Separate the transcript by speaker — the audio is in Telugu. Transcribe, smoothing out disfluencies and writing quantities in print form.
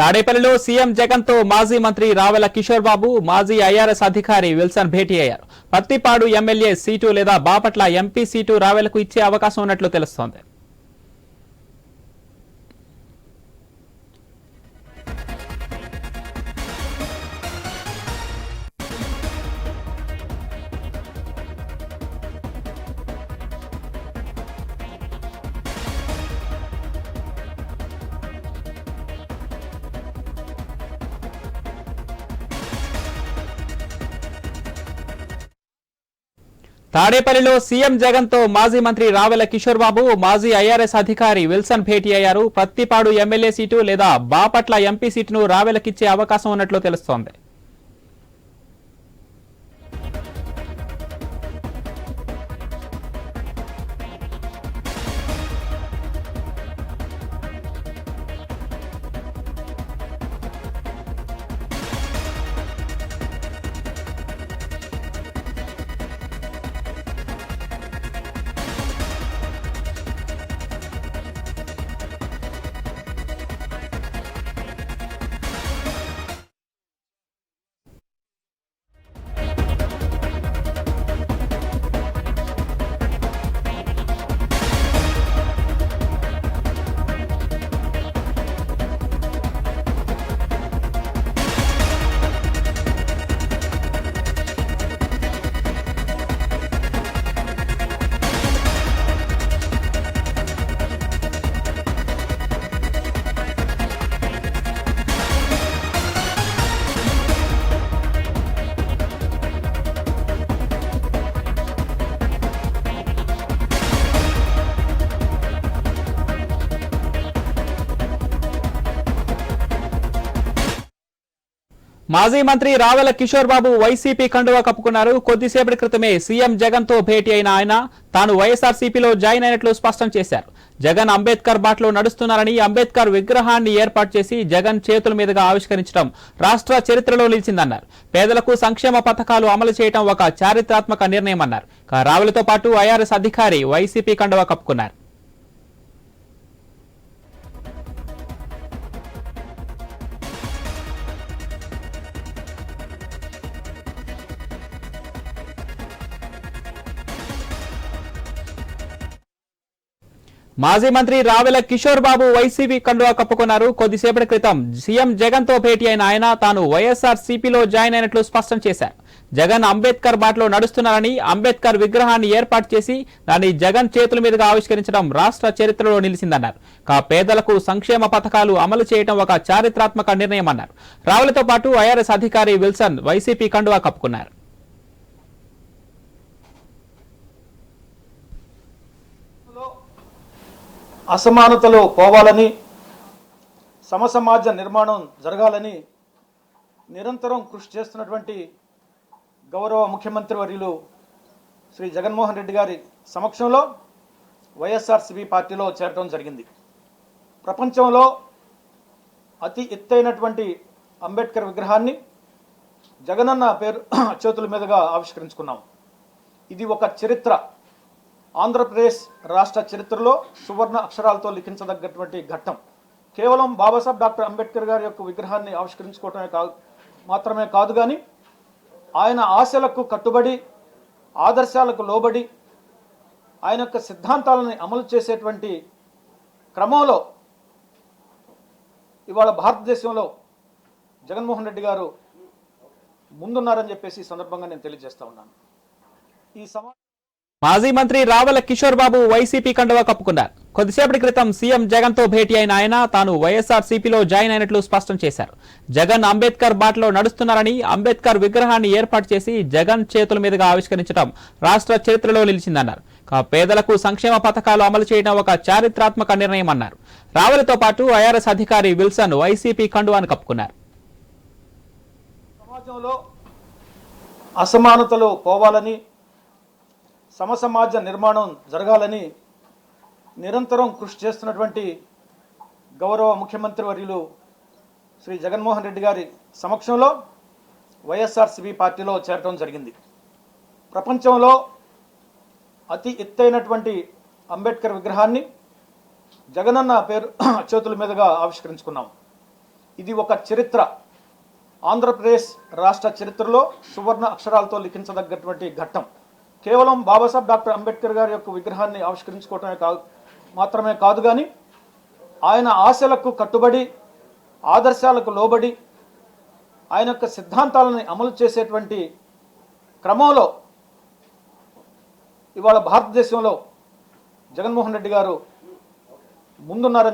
Speaker 1: తాడేపల్లిలో సీఎం జగన్ తో మాజీ మంత్రి రావెల కిషోర్ బాబు, మాజీ ఐఆర్ఎస్ అధికారి విల్సన్ భేటీ అయ్యారు. పత్తిపాడు ఎమ్మెల్యే సీటు లేదా బాపట్ల ఎంపీ సీటు రావెలకు ఇచ్చే అవకాశం ఉన్నట్లు తెలుస్తోంది. తాడేపల్లిలో సీఎం జగన్ తో మాజీ మంత్రి రావెల కిషోర్ బాబు, మాజీ ఐఆర్ఎస్ అధికారి విల్సన్ భేటీ అయ్యారు. పత్తిపాడు ఎమ్మెల్యే సీటు లేదా బాపట్ల ఎంపీ సీటును రావెలకిచ్చే అవకాశం ఉన్నట్లు తెలుస్తోంది. మాజీ మంత్రి రావెల కిషోర్ బాబు వైసీపీ కండువా కప్పుకున్నారు. కొద్దిసేపటి క్రితమే సీఎం జగన్ తో భేటీ అయిన ఆయన తాను వైఎస్ఆర్సీపీలో జాయిన్ అయినట్లు స్పష్టం చేశారు. జగన్ అంబేద్కర్ బాటలో నడుస్తున్నారని, అంబేద్కర్ విగ్రహాన్ని ఏర్పాటు చేసి జగన్ చేతుల మీదుగా ఆవిష్కరించడం రాష్ట్ర చరిత్రలో నిలిచిందన్నారు. పేదలకు సంక్షేమ పథకాలు అమలు చేయడం ఒక చారిత్రాత్మక నిర్ణయమన్నారు. రావెలతో పాటు ఐఆర్ఎస్ అధికారి వైసీపీ కండువా కప్పుకున్నారు. మాజీ మంత్రి రావెల కిషోర్ బాబు వైసీపీ కండువా కప్పుకున్నారు. కొద్దిసేపటి క్రితం సీఎం జగన్ తో భేటీ అయిన ఆయన తాను వైఎస్ఆర్సీపీలో జాయిన్ అయినట్లు స్పష్టం చేశారు. జగన్ అంబేద్కర్ బాటలో నడుస్తున్నారని, అంబేద్కర్ విగ్రహాన్ని ఏర్పాటు చేసి దాన్ని జగన్ చేతుల మీదుగా ఆవిష్కరించడం రాష్ట్ర చరిత్రలో నిలిచిందన్నారు. పేదలకు సంక్షేమ పథకాలు అమలు చేయడం ఒక చారిత్రాత్మక నిర్ణయమన్నారు. రావెలతో పాటు ఐఆర్ఎస్ అధికారి విల్సన్ వైసీపీ కండువా కప్పుకున్నారు.
Speaker 2: అసమానతలు పోవాలని, సమసమాజ నిర్మాణం జరగాలని నిరంతరం కృషి చేస్తున్నటువంటి గౌరవ ముఖ్యమంత్రి వర్యులు శ్రీ జగన్మోహన్ రెడ్డి గారి సమక్షంలో వైఎస్ఆర్సీపీ పార్టీలో చేరడం జరిగింది. ప్రపంచంలో అతి ఎత్తైనటువంటి అంబేద్కర్ విగ్రహాన్ని జగనన్న పేరు చేతుల మీదుగా ఆవిష్కరించుకున్నాం. ఇది ఒక చరిత్ర, ఆంధ్రప్రదేశ్ రాష్ట్ర చరిత్రలో సువర్ణ అక్షరాలతో లిఖించదగ్గటువంటి ఘట్టం. కేవలం బాబాసాహెబ్ డాక్టర్ అంబేద్కర్ గారి యొక్క విగ్రహాన్ని ఆవిష్కరించుకోవటమే మాత్రమే కాదు, కానీ ఆయన ఆశలకు కట్టుబడి, ఆదర్శాలకు లోబడి, ఆయన యొక్క సిద్ధాంతాలను అమలు చేసేటువంటి క్రమంలో ఇవాళ భారతదేశంలో జగన్మోహన్ రెడ్డి గారు ముందున్నారని చెప్పేసి ఈ సందర్భంగా నేను తెలియజేస్తా ఉన్నాను.
Speaker 1: మాజీ మంత్రి రావెల కిషోర్ బాబు వైసీపీ కండువా కప్పుకున్నారు. కొద్దిసేపటి క్రితం సీఎం జగన్ తో భేటీ అయిన ఆయన తాను వైఎస్ఆర్సీపీలో జాయిన్ అయినట్లు స్పష్టం చేశారు. జగన్ అంబేద్కర్ బాటలో నడుస్తున్నారని, అంబేద్కర్ విగ్రహాన్ని ఏర్పాటు చేసి జగన్ చేతుల మీదుగా ఆవిష్కరించడం రాష్ట్ర చరిత్రలో నిలిచిందన్నారు. పేదలకు సంక్షేమ పథకాలు అమలు చేయడం ఒక చారిత్రాత్మక నిర్ణయమన్నారు. రావెలతో పాటు ఐఆర్ఎస్ అధికారి విల్సన్ వైసీపీ కండువాను కప్పుకున్నారు.
Speaker 2: సమాజంలో అసమానతలు పోవాలని, సమసమాజ నిర్మాణం జరగాలని నిరంతరం కృషి చేస్తున్నటువంటి గౌరవ ముఖ్యమంత్రి వర్యులు శ్రీ జగన్మోహన్ రెడ్డి గారి సమక్షంలో వైఎస్ఆర్సీపీ పార్టీలో చేరడం జరిగింది. ప్రపంచంలో అతి ఎత్తైనటువంటి అంబేద్కర్ విగ్రహాన్ని జగనన్న పేరు చేతుల మీదుగా ఆవిష్కరించుకున్నాం. ఇది ఒక చరిత్ర, ఆంధ్రప్రదేశ్ రాష్ట్ర చరిత్రలో సువర్ణ అక్షరాలతో లిఖించదగ్గటువంటి ఘట్టం. కేవలం బాబాసాహెబ్ డాక్టర్ అంబేద్కర్ గారి యొక్క విగ్రహాన్ని ఆవిష్కరించుకోవటమే మాత్రమే కాదు, కానీ ఆయన ఆశలకు కట్టుబడి, ఆదర్శాలకు లోబడి, ఆయన యొక్క సిద్ధాంతాలను అమలు చేసేటువంటి క్రమంలో ఇవాళ భారతదేశంలో జగన్మోహన్ రెడ్డి గారు ముందున్నారని